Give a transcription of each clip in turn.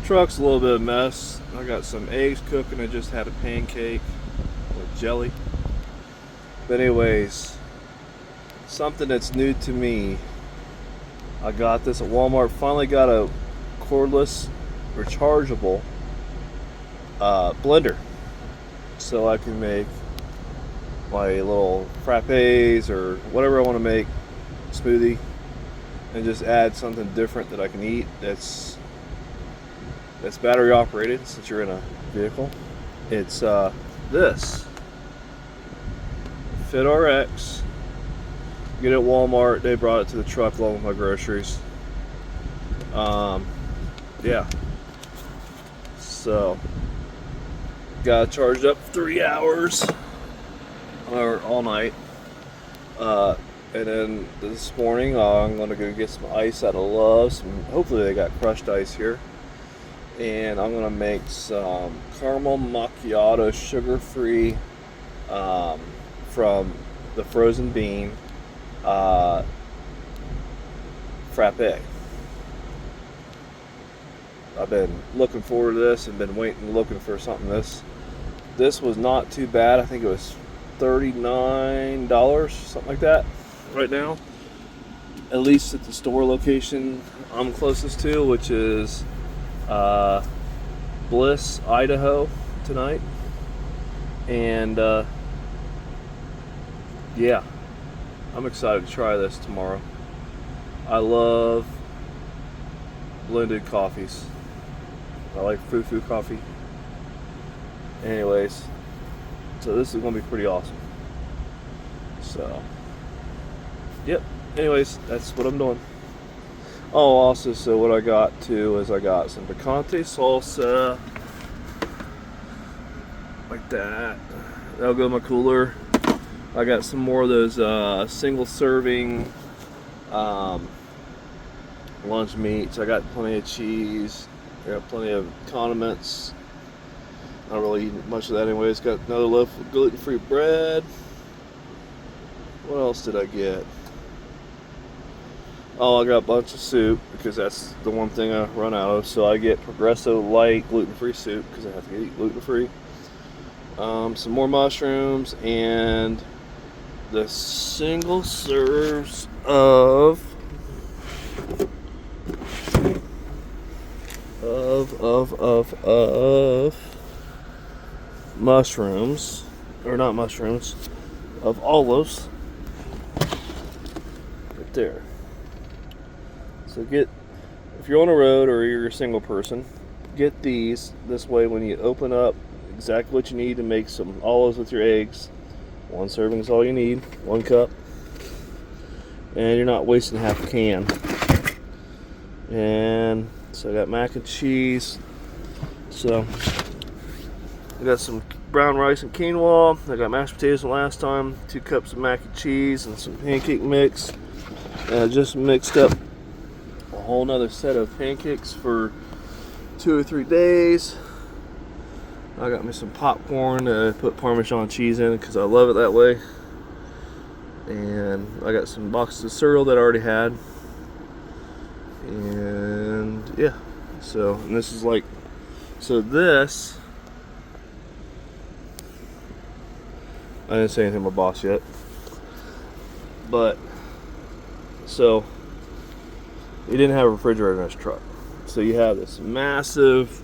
Truck's a little bit of a mess. I got some eggs cooking. I just had a pancake with jelly. But anyways, something that's new to me. I got this at Walmart. Finally got a cordless, rechargeable blender, so I can make my little frappes or whatever I want to make, smoothie, and just add something different that I can eat. That's battery operated since you're in a vehicle. It's this FitRx. Get it at Walmart. They brought it to the truck along with my groceries. Yeah. So got charged up 3 hours or all night. And then this morning I'm gonna go get some ice out of Love's. Hopefully they got crushed ice here. And I'm gonna make some caramel macchiato sugar-free from the frozen bean frappe. I've been looking forward to this and been looking for something. This was not too bad. I think it was $39, something like that, right now. At least at the store location I'm closest to, which is Bliss, Idaho, tonight. And yeah, I'm excited to try this tomorrow. I love blended coffees. I like foo-foo coffee. Anyways, so this is going to be pretty awesome. So, yep. Anyways, that's what I'm doing. Oh, also, so what I got too is I got some picante salsa, like that. That'll go in my cooler. I got some more of those single serving lunch meats. I got plenty of cheese. I got plenty of condiments. Not really eating much of that anyways. Got another loaf of gluten-free bread. What else did I get? Oh, I got a bunch of soup because that's the one thing I run out of. So I get Progresso Light gluten-free soup because I have to eat gluten-free. Some more mushrooms and the single serves of mushrooms, or not mushrooms, of olives, right there. So if you're on the road or you're a single person, get these. This way when you open up, exactly what you need to make some olives with your eggs. One serving is all you need, 1 cup. And you're not wasting half a can. And so I got mac and cheese. So I got some brown rice and quinoa. I got mashed potatoes from last time, 2 cups of mac and cheese and some pancake mix. And I just mixed up a whole nother set of pancakes for 2 or 3 days. I got me some popcorn to put Parmesan cheese in because I love it that way. And I got some boxes of cereal that I already had. And yeah, so, and this is like, so this, I didn't say anything to my boss yet, but, so, you didn't have a refrigerator in this truck. So you have this massive,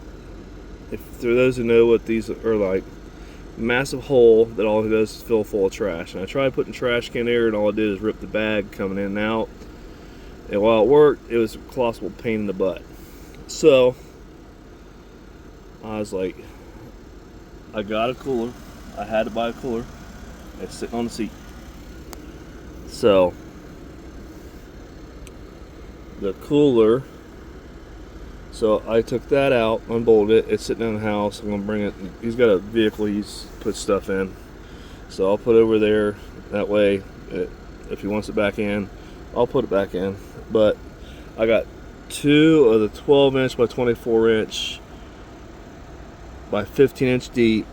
if for those who know what these are like, massive hole that all it does is fill full of trash. And I tried putting trash can there, and all it did is rip the bag coming in and out. And while it worked, it was a colossal pain in the butt. So I was like, I got a cooler. I had to buy a cooler. It's sitting on the seat. So the cooler, so I took that out, unbolted it. It's sitting in the house. I'm gonna bring it. He's got a vehicle he's put stuff in, so I'll put it over there. That way, if he wants it back in, I'll put it back in. But I got 2 of the 12-inch by 24-inch by 15-inch deep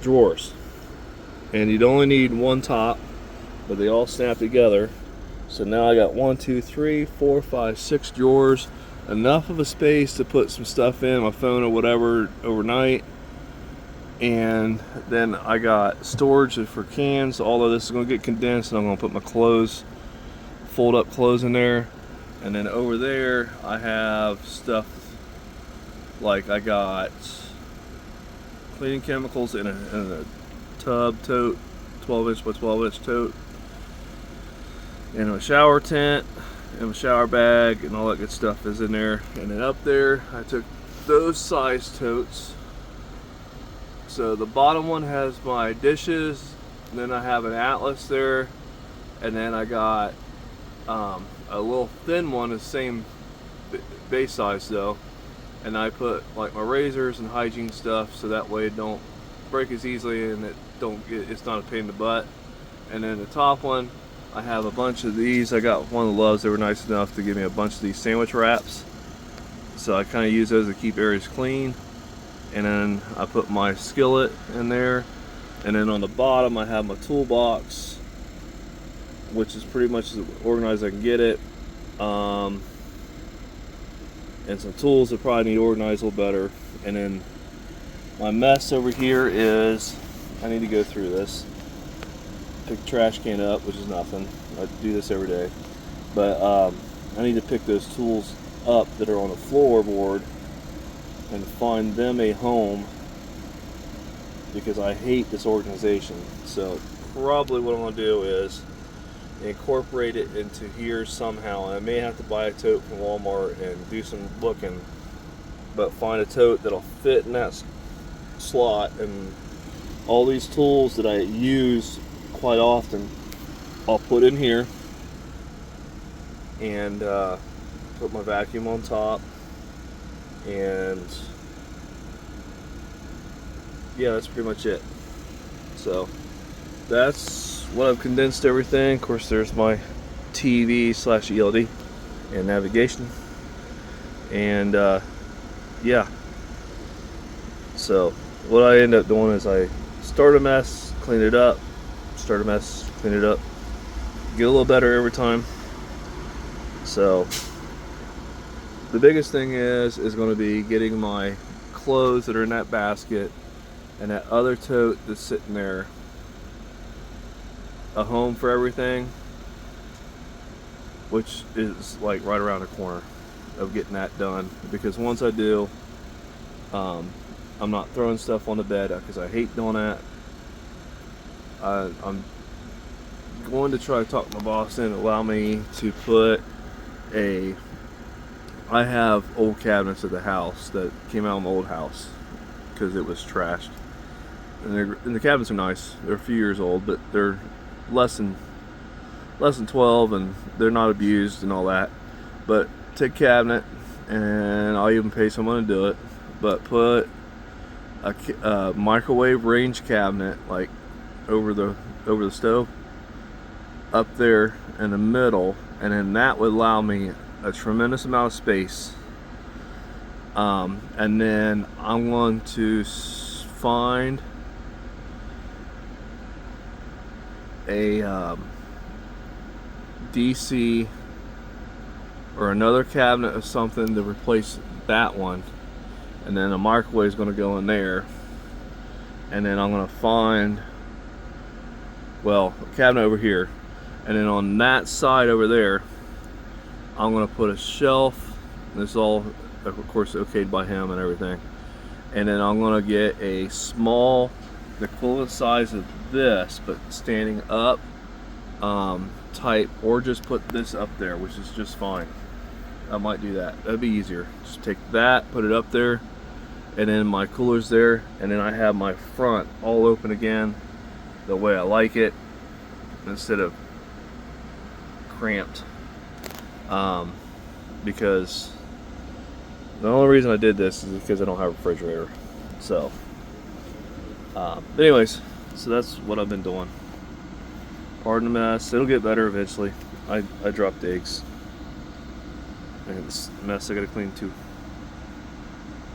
drawers, and you'd only need 1 top, but they all snap together. So now I got 1, 2, 3, 4, 5, 6 drawers, enough of a space to put some stuff in, my phone or whatever, overnight. And then I got storage for cans. All of this is going to get condensed, and I'm going to put my clothes, fold up clothes in there. And then over there I have stuff like I got cleaning chemicals in a tub tote, 12-inch by 12-inch tote, and a shower tent and a shower bag and all that good stuff is in there. And then up there I took those size totes. So the bottom one has my dishes, and then I have an Atlas there, and then I got a little thin one, the same base size though, and I put like my razors and hygiene stuff, so that way it don't break as easily and it's not a pain in the butt. And then the top one, I have a bunch of these. I got one of the Loves. They were nice enough to give me a bunch of these sandwich wraps, so I kind of use those to keep areas clean. And then I put my skillet in there, and then on the bottom I have my toolbox, which is pretty much as organized as I can get it, and some tools that probably need organized a little better. And then my mess over here is, I need to go through this, pick the trash can up, which is nothing, I do this every day, but I need to pick those tools up that are on the floorboard and find them a home, because I hate this organization. So probably what I'm going to do is incorporate it into here somehow. And I may have to buy a tote from Walmart and do some looking, but find a tote that'll fit in that slot. And all these tools that I use quite often I'll put in here, and put my vacuum on top. And yeah, that's pretty much it. So that's what I've condensed everything. Of course, there's my TV/ELD and navigation, and yeah. So what I end up doing is I start a mess, clean it up, start a mess, clean it up, get a little better every time. So the biggest thing is going to be getting my clothes that are in that basket and that other tote that's sitting there a home for everything, which is like right around the corner of getting that done. Because once I do, I'm not throwing stuff on the bed, because I hate doing that. I'm going to try to talk my boss in to allow me to put I have old cabinets at the house that came out of my old house because it was trashed, and the cabinets are nice. They're a few years old, but they're less than 12, and they're not abused and all that. But take cabinet, and I'll even pay someone to do it, but put a microwave range cabinet like over the stove up there in the middle, and then that would allow me a tremendous amount of space. And then I'm going to find a DC or another cabinet of something to replace that one, and then a microwave is going to go in there. And then I'm going to find, well, a cabinet over here, and then on that side over there I'm going to put a shelf. This is all, of course, okayed by him and everything. And then I'm going to get a small, the equivalent size of this, but standing up type, or just put this up there, which is just fine. I might do that. That'd be easier. Just take that, put it up there, and then my cooler's there, and then I have my front all open again the way I like it, instead of cramped. Because the only reason I did this is because I don't have a refrigerator. So but anyways, so that's what I've been doing. Pardon the mess. It'll get better eventually. I dropped eggs, and it's a mess I gotta clean too.